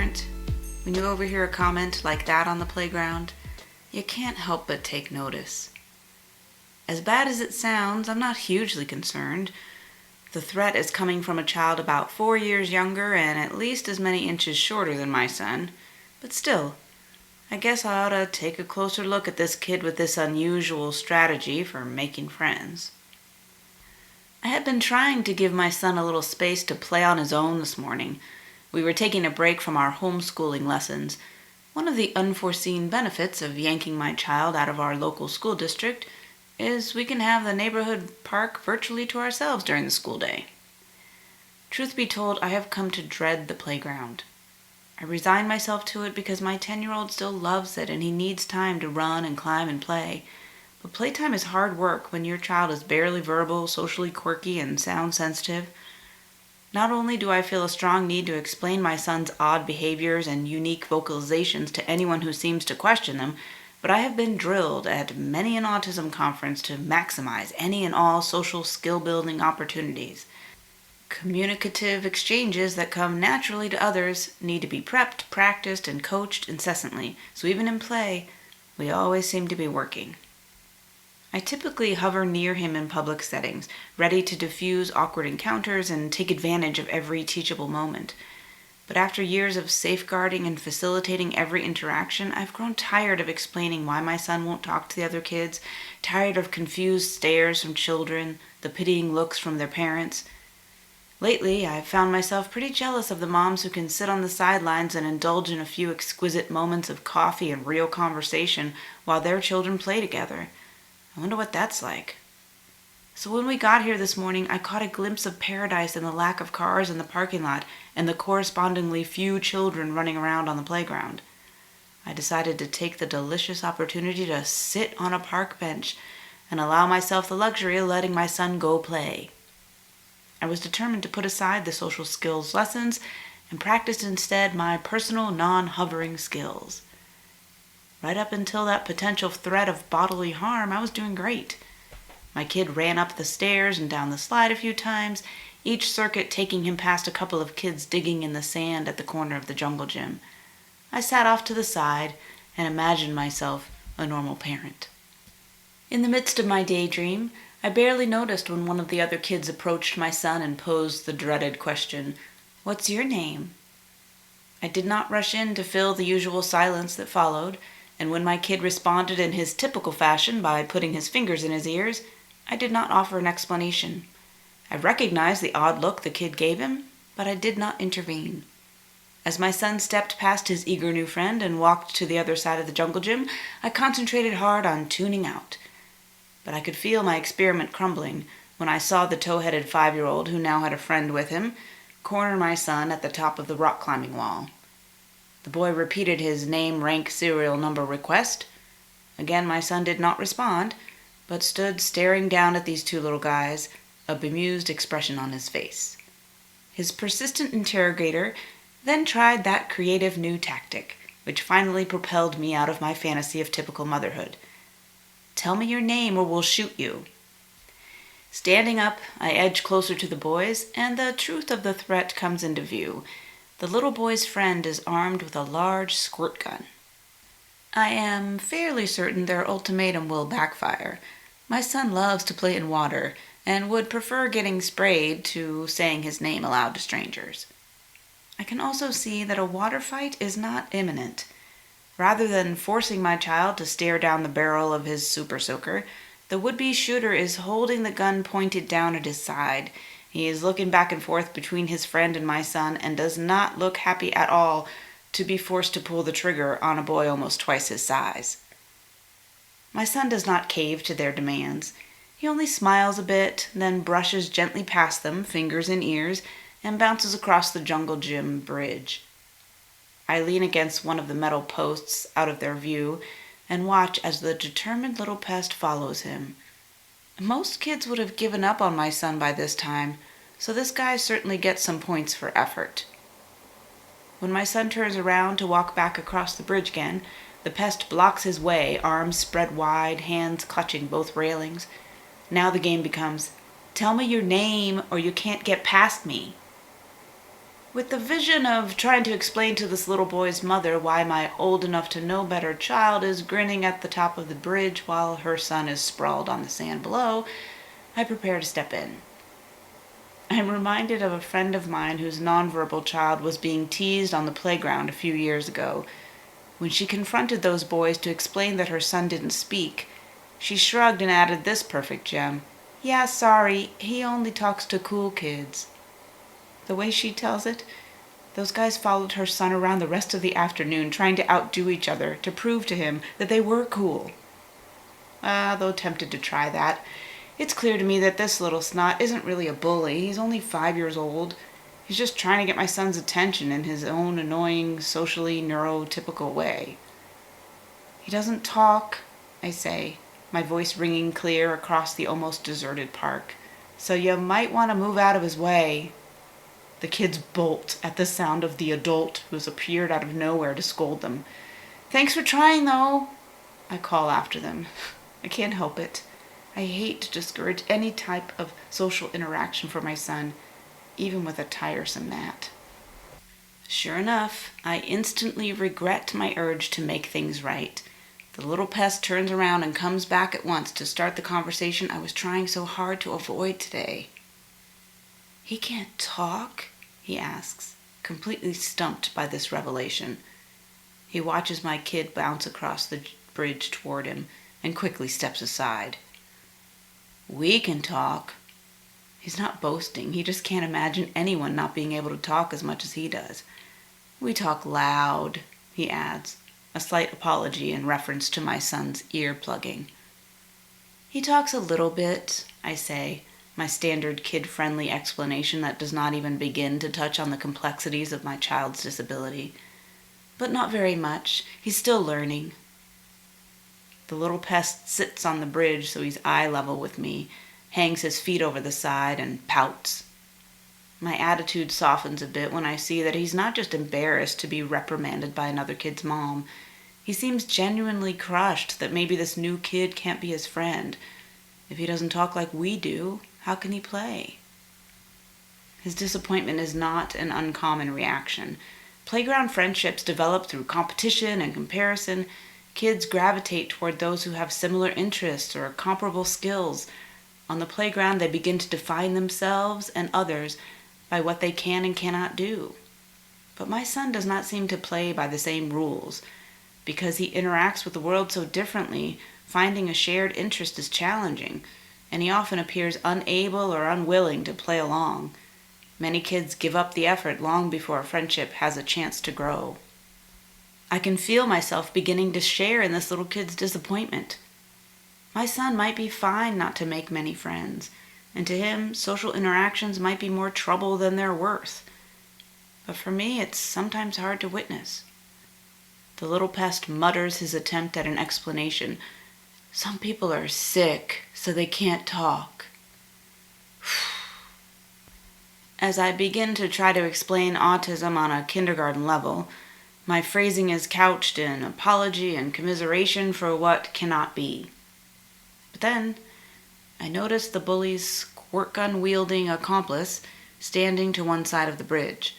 parent, when you overhear a comment like that on the playground, you can't help but take notice. As bad as it sounds, I'm not hugely concerned. The threat is coming from a child about 4 years younger and at least as many inches shorter than my son. But still, I guess I ought to take a closer look at this kid with this unusual strategy for making friends. I had been trying to give my son a little space to play on his own this morning. We were taking a break from our homeschooling lessons. One of the unforeseen benefits of yanking my child out of our local school district is we can have the neighborhood park virtually to ourselves during the school day. Truth be told, I have come to dread the playground. I resign myself to it because my 10-year-old still loves it and he needs time to run and climb and play. But playtime is hard work when your child is barely verbal, socially quirky, and sound sensitive. Not only do I feel a strong need to explain my son's odd behaviors and unique vocalizations to anyone who seems to question them, but I have been drilled at many an autism conference to maximize any and all social skill-building opportunities. Communicative exchanges that come naturally to others need to be prepped, practiced, and coached incessantly, so even in play, we always seem to be working. I typically hover near him in public settings, ready to diffuse awkward encounters and take advantage of every teachable moment. But after years of safeguarding and facilitating every interaction, I've grown tired of explaining why my son won't talk to the other kids, tired of confused stares from children, the pitying looks from their parents. Lately, I've found myself pretty jealous of the moms who can sit on the sidelines and indulge in a few exquisite moments of coffee and real conversation while their children play together. I wonder what that's like. So when we got here this morning, I caught a glimpse of paradise in the lack of cars in the parking lot and the correspondingly few children running around on the playground. I decided to take the delicious opportunity to sit on a park bench and allow myself the luxury of letting my son go play. I was determined to put aside the social skills lessons and practice instead my personal non-hovering skills. Right up until that potential threat of bodily harm, I was doing great. My kid ran up the stairs and down the slide a few times, each circuit taking him past a couple of kids digging in the sand at the corner of the jungle gym. I sat off to the side and imagined myself a normal parent. In the midst of my daydream, I barely noticed when one of the other kids approached my son and posed the dreaded question, "What's your name?" I did not rush in to fill the usual silence that followed, and when my kid responded in his typical fashion by putting his fingers in his ears, I did not offer an explanation. I recognized the odd look the kid gave him, but I did not intervene. As my son stepped past his eager new friend and walked to the other side of the jungle gym, I concentrated hard on tuning out. But I could feel my experiment crumbling when I saw the tow-headed 5-year-old, who now had a friend with him, corner my son at the top of the rock climbing wall. The boy repeated his name, rank, serial number request. Again, my son did not respond, but stood staring down at these two little guys, a bemused expression on his face. His persistent interrogator then tried that creative new tactic, which finally propelled me out of my fantasy of typical motherhood. "Tell me your name or we'll shoot you." Standing up, I edge closer to the boys, and the truth of the threat comes into view. The little boy's friend is armed with a large squirt gun. I am fairly certain their ultimatum will backfire. My son loves to play in water and would prefer getting sprayed to saying his name aloud to strangers. I can also see that a water fight is not imminent. Rather than forcing my child to stare down the barrel of his super soaker, the would-be shooter is holding the gun pointed down at his side. He is looking back and forth between his friend and my son and does not look happy at all to be forced to pull the trigger on a boy almost twice his size. My son does not cave to their demands. He only smiles a bit, then brushes gently past them, fingers in ears, and bounces across the jungle gym bridge. I lean against one of the metal posts out of their view and watch as the determined little pest follows him. Most kids would have given up on my son by this time, so this guy certainly gets some points for effort. When my son turns around to walk back across the bridge again, the pest blocks his way, arms spread wide, hands clutching both railings. Now the game becomes, "Tell me your name or you can't get past me." With the vision of trying to explain to this little boy's mother why my old-enough-to-know-better child is grinning at the top of the bridge while her son is sprawled on the sand below, I prepare to step in. I am reminded of a friend of mine whose nonverbal child was being teased on the playground a few years ago. When she confronted those boys to explain that her son didn't speak, she shrugged and added this perfect gem: "Yeah, sorry, he only talks to cool kids." The way she tells it, those guys followed her son around the rest of the afternoon trying to outdo each other to prove to him that they were cool. Though tempted to try that, it's clear to me that this little snot isn't really a bully. He's only 5 years old. He's just trying to get my son's attention in his own annoying, socially neurotypical way. "He doesn't talk," I say, my voice ringing clear across the almost deserted park. "So you might want to move out of his way." The kids bolt at the sound of the adult who's appeared out of nowhere to scold them. "Thanks for trying, though," I call after them. I can't help it. I hate to discourage any type of social interaction for my son, even with a tiresome gnat. Sure enough, I instantly regret my urge to make things right. The little pest turns around and comes back at once to start the conversation I was trying so hard to avoid today. "He can't talk?" he asks, completely stumped by this revelation. He watches my kid bounce across the bridge toward him and quickly steps aside. "We can talk." He's not boasting, he just can't imagine anyone not being able to talk as much as he does. "We talk loud," he adds, a slight apology in reference to my son's ear plugging. "He talks a little bit," I say, my standard kid-friendly explanation that does not even begin to touch on the complexities of my child's disability. "But not very much. He's still learning." The little pest sits on the bridge so he's eye level with me, hangs his feet over the side, and pouts. My attitude softens a bit when I see that he's not just embarrassed to be reprimanded by another kid's mom. He seems genuinely crushed that maybe this new kid can't be his friend. If he doesn't talk like we do, how can he play? His disappointment is not an uncommon reaction. Playground friendships develop through competition and comparison. Kids gravitate toward those who have similar interests or comparable skills. On the playground, they begin to define themselves and others by what they can and cannot do. But my son does not seem to play by the same rules. Because he interacts with the world so differently, finding a shared interest is challenging, and he often appears unable or unwilling to play along. Many kids give up the effort long before a friendship has a chance to grow. I can feel myself beginning to share in this little kid's disappointment. My son might be fine not to make many friends, and to him, social interactions might be more trouble than they're worth. But for me, it's sometimes hard to witness. The little pest mutters his attempt at an explanation. "Some people are sick, so they can't talk." As I begin to try to explain autism on a kindergarten level, my phrasing is couched in apology and commiseration for what cannot be. But then, I notice the bully's squirt gun-wielding accomplice standing to one side of the bridge.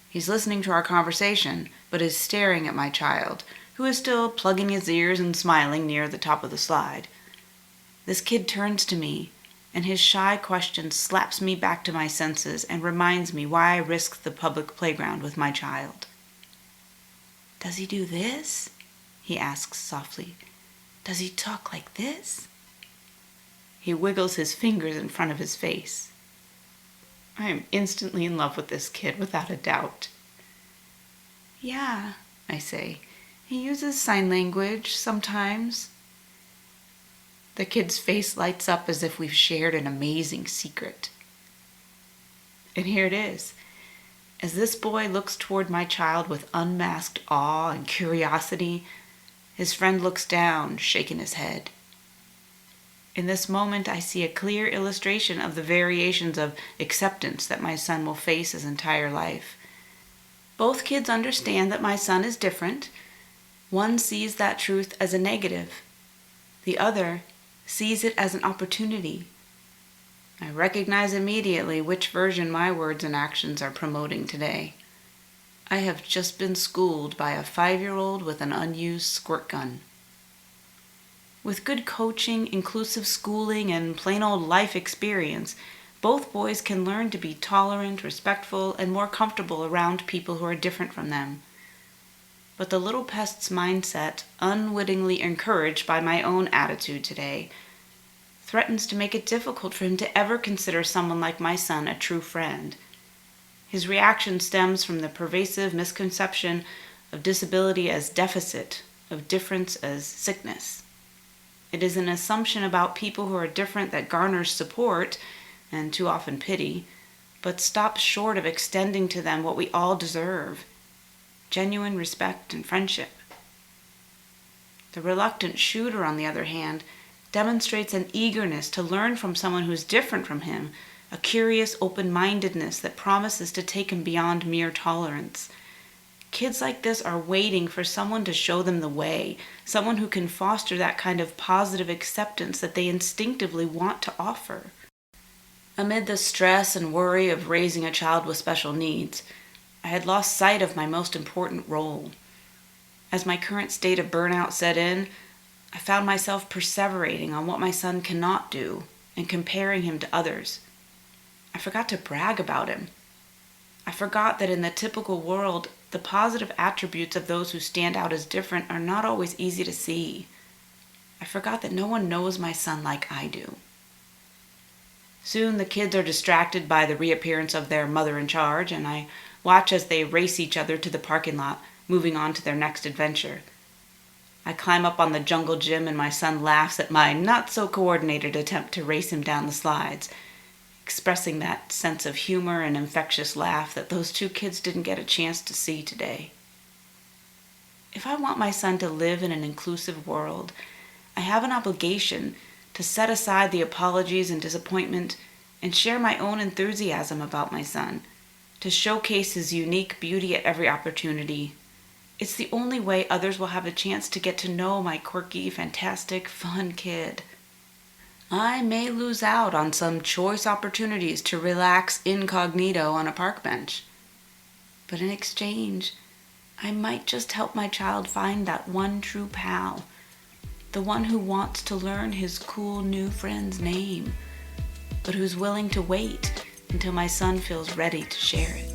He's listening to our conversation, but is staring at my child, who is still plugging his ears and smiling near the top of the slide. This kid turns to me, and his shy question slaps me back to my senses and reminds me why I risked the public playground with my child. "Does he do this?" he asks softly. "Does he talk like this?" He wiggles his fingers in front of his face. I am instantly in love with this kid, without a doubt. "Yeah," I say. "He uses sign language sometimes." The kid's face lights up as if we've shared an amazing secret. And here it is. As this boy looks toward my child with unmasked awe and curiosity, his friend looks down, shaking his head. In this moment, I see a clear illustration of the variations of acceptance that my son will face his entire life. Both kids understand that my son is different. One sees that truth as a negative. The other sees it as an opportunity. I recognize immediately which version my words and actions are promoting today. I have just been schooled by a 5-year-old with an unused squirt gun. With good coaching, inclusive schooling, and plain old life experience, both boys can learn to be tolerant, respectful, and more comfortable around people who are different from them. But the little pest's mindset, unwittingly encouraged by my own attitude today, threatens to make it difficult for him to ever consider someone like my son a true friend. His reaction stems from the pervasive misconception of disability as deficit, of difference as sickness. It is an assumption about people who are different that garners support, and too often pity, but stops short of extending to them what we all deserve: genuine respect and friendship. The reluctant shooter, on the other hand, demonstrates an eagerness to learn from someone who is different from him, a curious open-mindedness that promises to take him beyond mere tolerance. Kids like this are waiting for someone to show them the way, someone who can foster that kind of positive acceptance that they instinctively want to offer. Amid the stress and worry of raising a child with special needs, I had lost sight of my most important role. As my current state of burnout set in, I found myself perseverating on what my son cannot do and comparing him to others. I forgot to brag about him. I forgot that in the typical world, the positive attributes of those who stand out as different are not always easy to see. I forgot that no one knows my son like I do. Soon the kids are distracted by the reappearance of their mother in charge, and I watch as they race each other to the parking lot, moving on to their next adventure. I climb up on the jungle gym and my son laughs at my not-so-coordinated attempt to race him down the slides, expressing that sense of humor and infectious laugh that those two kids didn't get a chance to see today. If I want my son to live in an inclusive world, I have an obligation to set aside the apologies and disappointment and share my own enthusiasm about my son, to showcase his unique beauty at every opportunity. It's the only way others will have a chance to get to know my quirky, fantastic, fun kid. I may lose out on some choice opportunities to relax incognito on a park bench, but in exchange, I might just help my child find that one true pal, the one who wants to learn his cool new friend's name, but who's willing to wait until my son feels ready to share it.